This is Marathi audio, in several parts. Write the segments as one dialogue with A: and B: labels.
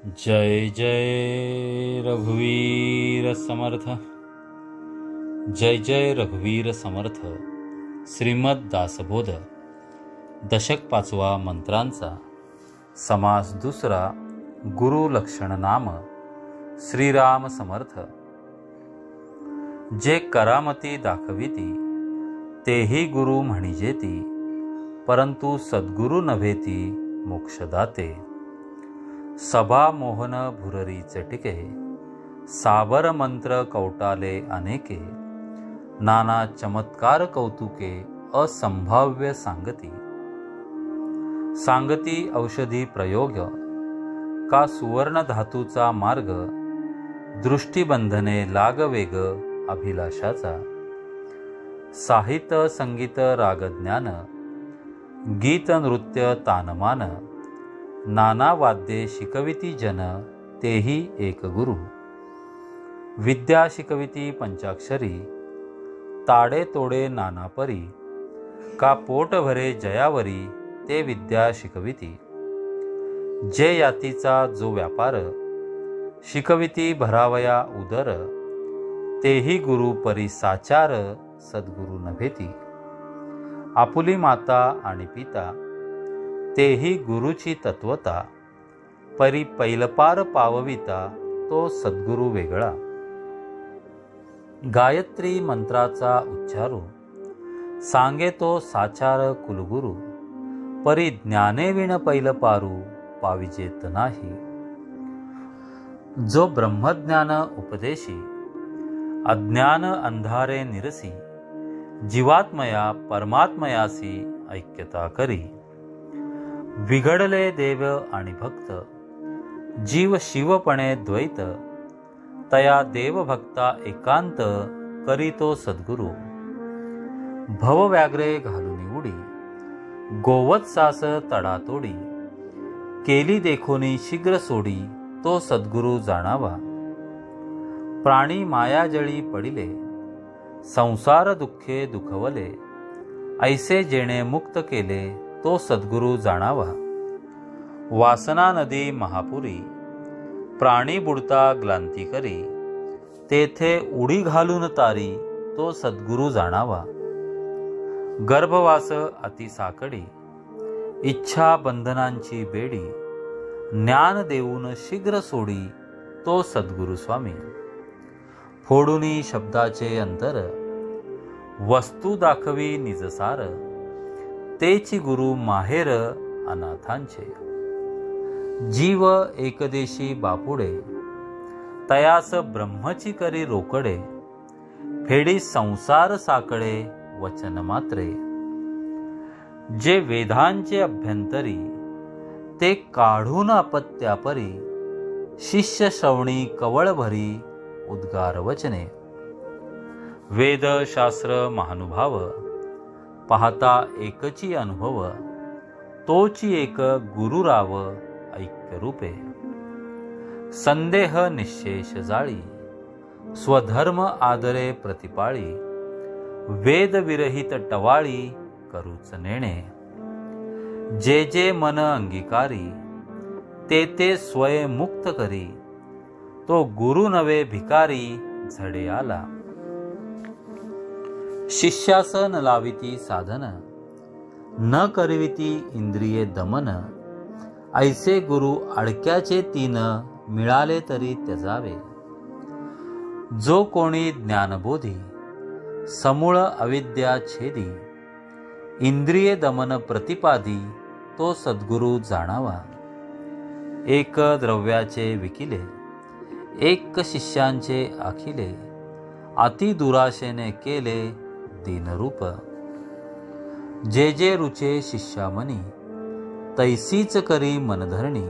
A: जय जय रघुवीर समर्थ। जय जय रघुवीर समर्थ। श्रीमद दासबोध दशक 5 मंत्रांचा समास दुसरा। गुरु लक्षण नाम श्रीराम समर्थ। जे करामती दाखविती तेही गुरु म्हणिजेती, परंतु सद्गुरु नव्हेती मोक्षदाते। सभा मोहन भुररी चटिके, साबर मंत्र कौटाले अनेके। नाना चमत्कार कौतुके असंभाव्य सांगती। सांगती औषधी प्रयोग का सुवर्ण धातूचा मार्ग। दृष्टिबंधने लागवेग अभिलाषाचा। साहित्य संगीत रागज्ञान, गीत नृत्य तानमान। नाना वाद्ये शिकविती जन तेही एक गुरु। विद्या शिकविती पंचाक्षरी, ताडे तोडे नाना परी। का पोट भरे जयावरी ते विद्या शिकविती। जे यातीचा जो व्यापार, शिकविती भरावया उदर। तेही गुरु परी साचार, सद्गुरु नभेती। आपुली माता आणि पिता, तेही गुरुची तत्वता। परी पैलपार पावविता, तो सद्गुरु वेगळा। गायत्री मंत्राचा उच्चारू, सांगे तो साचार कुलगुरु। परी ज्ञाने विण पैलपारू, पाविजेत नाही। जो ब्रह्मज्ञान उपदेशी, अज्ञान अंधारे निरसी। जीवात्मया परमात्मयासी ऐक्यता करी। बिघडले देव आणि भक्त, जीव शिवपणे द्वैत। तया देवभक्ता एकांत, करीतो सद्गुरु। भवव्याग्रे घालून उडी, गोवत्सास तडातोडी। केली देखोनी शीघ्र सोडी, तो सद्गुरु जाणावा। प्राणी मायाजळी पडिले, संसार दुःखे दुखवले। ऐसे जेणे मुक्त केले, तो सद्गुरु जाणावा। वासना नदी महापुरी, प्राणी बुडता ग्लांती करी। तेथे उडी घालून तारी, तो सद्गुरु जाणावा। गर्भवास अति साकडी, इच्छा बंधनांची बेडी। ज्ञान देऊन शीघ्र सोडी, तो सद्गुरु स्वामी। फोडुनी शब्दाचे अंतर, वस्तू दाखवी निजसार। तेची गुरु माहेर अनाथांचे। जीव एकदेशी बापुडे, तयास ब्रह्मची करी रोकडे। फेडी संसार साकडे वचन मात्रे। जे वेदांचे अभ्यंतरी, ते काढून अपत्यापरी। शिष्य श्रवणी कवळ भरी, उद्गार वचने। वेद शास्त्र महानुभाव, पाहता एकची अनुभव। तोची एक गुरुराव ऐक्य रूपे। संदेह निशेष जाळी, स्वधर्म आदरे प्रतिपाळी। वेद विरहित टवाळी, करूच नेणे। जे जे मन अंगीकारी, ते ते स्वय मुक्त करी। तो गुरु नवे भिकारी, झडे आला। शिष्यासन लाविती साधन, न करविती इंद्रिये दमन। ऐसे गुरु अडक्याचे तीन, मिळाले तरी त्यजावे। जो कोणी ज्ञानबोधी, समूळ अविद्या छेदी। इंद्रिये दमन प्रतिपादी, तो सद्गुरु जाणावा। एक द्रव्याचे विकिले, एक शिष्यांचे आखिले। अति दुराशेने केले दीनरूप। जे जे रुचे शिष्यामनी, तैसीच करी मनधरणी।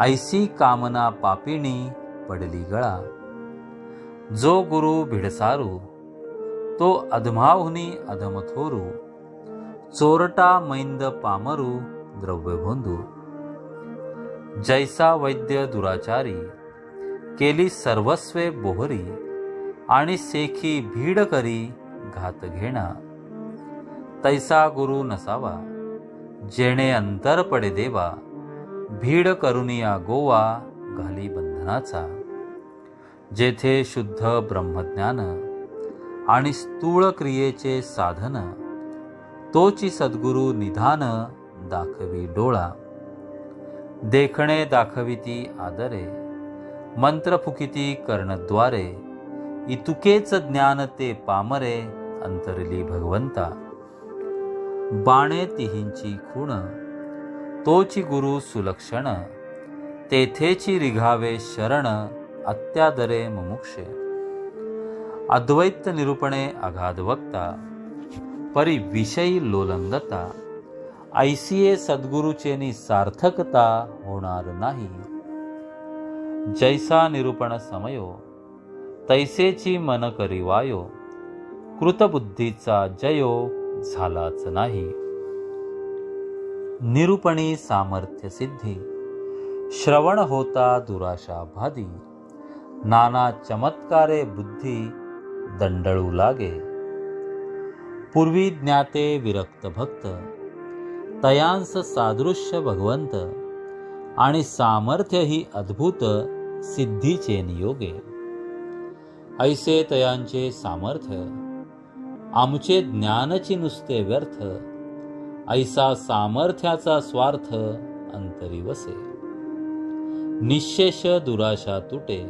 A: ऐसी कामना पापिणी, पडली गळा। जो गुरु भिडसारू, तो अधमाहुनी अधमथोरू। चोरटा मैंद पामरू, द्रव्यभोंदू। जैसा वैद्य दुराचारी, केली सर्वस्वे बोहरी। आणि सेखी भीड करी, घात घेणा। तैसा गुरु नसावा, जेणे अंतर पडे देवा। भीड करुनिया गोवा घाली बंधनाचा. जेथे शुद्ध ब्रह्मज्ञान आणि स्थूळ क्रियेचे साधन, तोची सद्गुरु निधान दाखवी डोळा. देखणे दाखविती आदरे, मंत्र फुकिती कर्णद्वारे. इतुकेच ज्ञान ते पामरे, अंतरली भगवंता. बाणे तिहींची खूण, तोची गुरु सुलक्षण. तेथेची रिघावे शरण, अत्यादरे मुमुक्षे. अद्वैत निरूपणे अगाध वक्ता, परी विषयी लोलंगता. ऐसिये सद्गुरुचेनी सार्थकता होणार नाही. जैसा निरूपण समयो, तैसेची मन करिवायो. कृतबुद्धीचा जयो झालाच नाही. निरूपणी सामर्थ्य सिद्धी, श्रवण होता दुराशा भादी. नाना चमत्कारे बुद्धी दंडळू लागे. पूर्वी ज्ञाते विरक्त भक्त, तयांस सादृश्य भगवंत. आणि सामर्थ्य ही अद्भुत सिद्धीचे नियोगे. ऐसे तयांचे सामर्थ्य, आमचे ज्ञानची नुसते व्यर्थ. ऐसा सामर्थ्याचा स्वार्थ अंतरी वसे. निशेष दुराशा तुटे,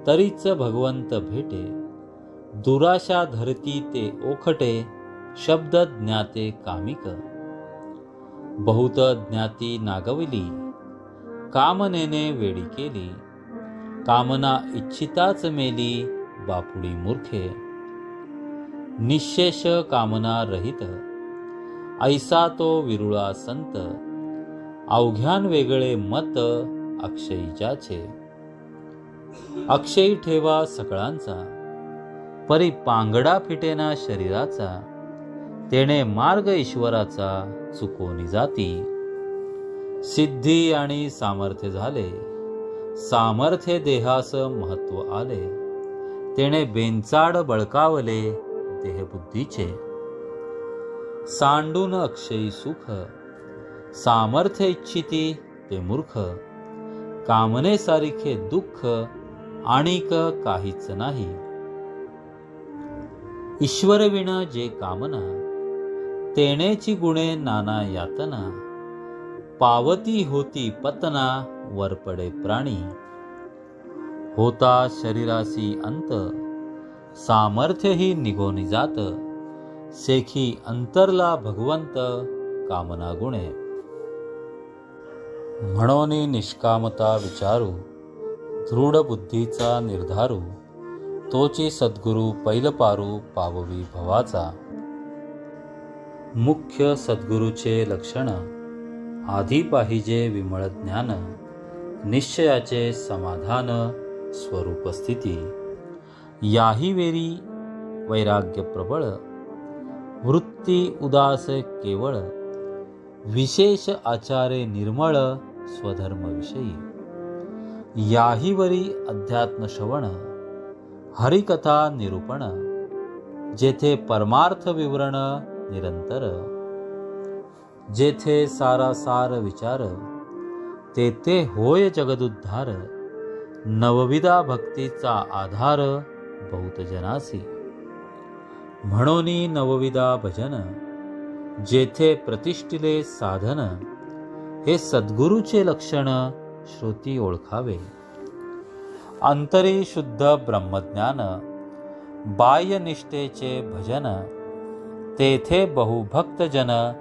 A: तरीच भगवंत भेटे. दुराशा धरती ते ओखटे, शब्द ज्ञाते कामिक. बहुत ज्ञाती नागविली, कामनेने वेडी केली. कामना इच्छिताच मेली, बापुडी मूर्खे. निशेष कामना रहित, ऐसा तो विरुळा संत. अवघ्यान वेगळे मत, अक्षयी ज्याचे. अक्षयी ठेवा सकळांचा, परी पांगडा फिटेना शरीराचा. तेणे मार्ग ईश्वराचा चुकोनी जाती. सिद्धी आणि सामर्थ्य झाले, सामर्थ्य देहास महत्व आले. तेणे बेंचाड बळकावले देहबुद्धीचे. सांडून अक्षयी सुख, सामर्थ्य इच्छिती ते मूर्ख. कामने सारिखे दुःख, आणिक काहीच नाही. ईश्वरविण जे कामना, तेणेची गुणे नाना यातना. पावती होती पतना, वरपडे प्राणी. होता शरीरासी अंत, सामर्थ्य ही निघोनी जात. सेखी अंतरला भगवंत, कामना गुणे. म्हणोनी निष्कामता विचारू, दृढ बुद्धीचा निर्धारू. तोची सद्गुरु पैलपारू, पाववी भवाचा. मुख्य सद्गुरूचे लक्षण, आधी पाहिजे विमळ ज्ञान. निश्चयाचे समाधान, स्वरूप स्थिती. याही वेरी वैराग्य प्रबळ, वृत्ती उदास केवळ. विशेष आचारे निर्मळ, स्वधर्मविषयी. याही वरी अध्यात्म श्रवण, हरिकथा निरूपण. जेथे परमार्थ विवरण निरंतर. जेथे सारासार विचार, तेथे होय जगदुद्धार. नवविधा भक्तीचा आधार, बहुत जनासी. म्हणोनी नवविधा भजन, जेथे प्रतिष्ठिले साधन. हे सद्गुरूचे लक्षण, श्रुती ओळखावे. अंतरी शुद्ध ब्रह्मज्ञान, बाह्य निष्ठेचे भजन. तेथे बहुभक्तजन,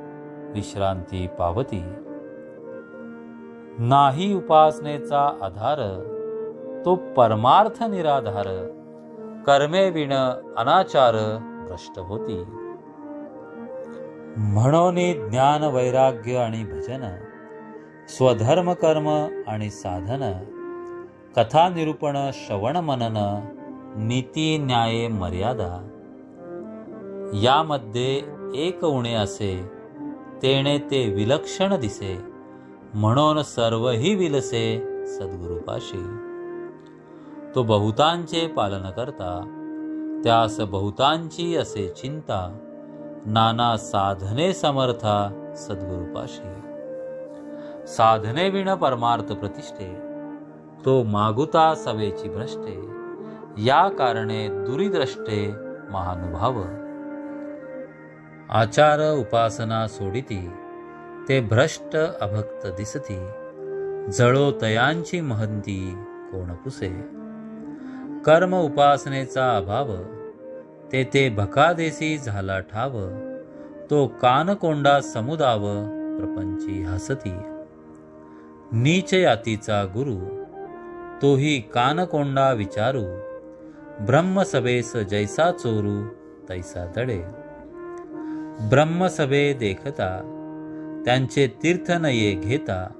A: विश्रांती पावती. नाही उपासनेचा आधार, तो परमार्थ निराधार. कर्मे विण अनाचार, भ्रष्ट होती. म्हणून ज्ञान वैराग्य आणि भजन, स्वधर्म कर्म आणि साधन. कथा निरूपण श्रवण मनन, नीती न्याय मर्यादा. यामध्ये एक उणे असे, तेणे ते विलक्षण दिसे. म्हणून सर्वही विलसे सद्गुरुपाशी. तो बहुतांचे पालन करता, त्यास बहुतांची असे चिंता. नाना साधने समर्था सद्गुरुपाशी. साधने विण परमार्थ प्रतिष्ठे, तो मागुता सवेची भ्रष्टे, या कारणे दुरीद्रष्टे महानुभाव. आचार उपासना सोडिती, ते भ्रष्ट अभक्त दिसती. जळो तयांची महंती कोण पुसे. कर्म उपासनेचा अभाव, ते भकादेसी झाला ठाव. तो कानकोंडा समुदाव, प्रपंची हसती. नीच यातीचा गुरु, तोही कानकोंडा विचारू. ब्रह्मसभेस जैसा चोरू, तैसा दडे. ब्रह्मसभे देखता, त्यांचे तीर्थ नये घेता.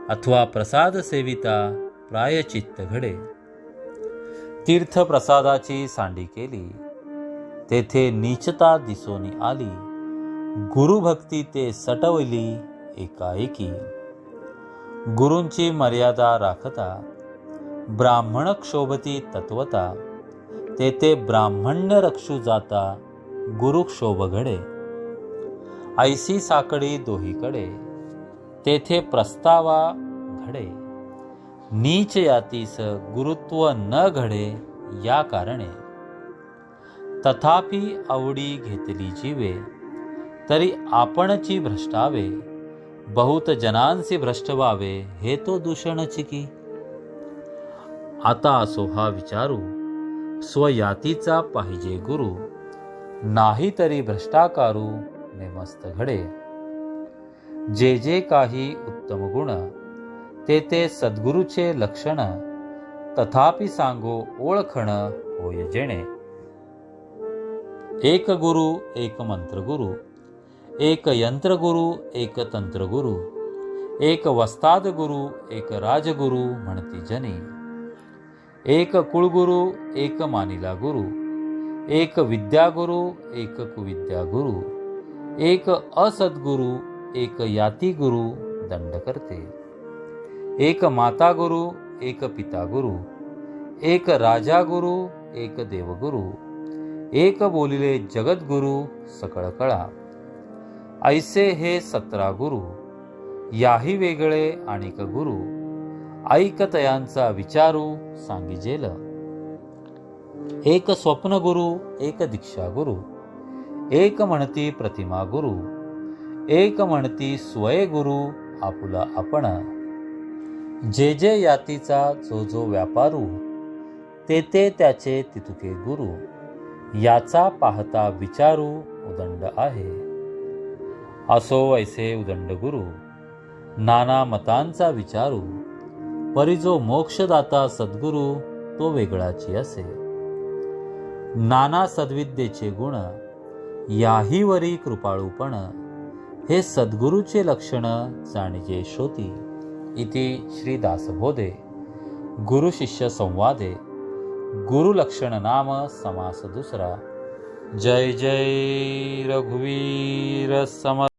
A: अथवा प्रसाद सेविता, प्रायचित्त घडे. तीर्थ प्रसादाची सांडी केली, तेथे नीचता दिसोनी आली. गुरुभक्ती ते सटवली एकाएकी. गुरूंची मर्यादा राखता, ब्राह्मण क्षोभती तत्वता. तेथे ब्राह्मण्य रक्षू जाता, गुरुक्षोभ घडे. ऐसी साकडी दोहीकडे, तेथे प्रस्तावा घडे. नीच यातीस गुरुत्व न घडे, या कारणे. तथापि आवडी घेतली जीवे, तरी आपणची भ्रष्टावे. बहुत जनांसी भ्रष्ट व्हावे, हे तो दूषणची की. आता असो हा विचारू, स्वयातीचा पाहिजे गुरु. नाही तरी भ्रष्टाकारू, नेमस्त घडे. जे काही उत्तम गुण, ते सद्गुरूचे लक्षण. तथापि सांगो ओळखण, होय जेणे. एक गुरु एक मंत्र गुरु, एक यंत्र गुरु एक तंत्र गुरु. एक वस्ताद गुरु एक राजगुरु, म्हणती जनी. एक कुळगुरु एक मानिला गुरु. एक विद्यागुरु एक कुविद्या गुरु. एक असद्गुरु एक याती गुरु, दंड करते. एक माता गुरु एक पिता गुरु. एक राजा गुरु एक देवगुरु. एक बोलिले जगद्गुरु, सकळ कळा. ऐसे हे 17 गुरु, याही वेगळे आणिक गुरु. ऐकतयांचा विचारू, सांगिजेल. एक स्वप्न गुरु एक दीक्षा गुरु. एक म्हणती प्रतिमा गुरु. एक म्हणती स्वय गुरु, आपुला आपण. जे यातीचा जो व्यापारू, ते त्याचे तितुके गुरु. याचा पाहता विचारू, उदंड आहे. असो ऐसे उदंड गुरु, नाना मतांचा विचारू. परी जो मोक्षदाता सद्गुरु, तो वेगळाची असे. नाना सद्विद्येचे गुण, याहीवरी कृपाळूपण. हे सद्गुरूचे लक्षण, जाणीजे श्रोती. इति श्री दासबोधे गुरु शिष्य संवादे गुरुलक्षण नाम समास दुसरा. जय जय रघुवीर समर्थ.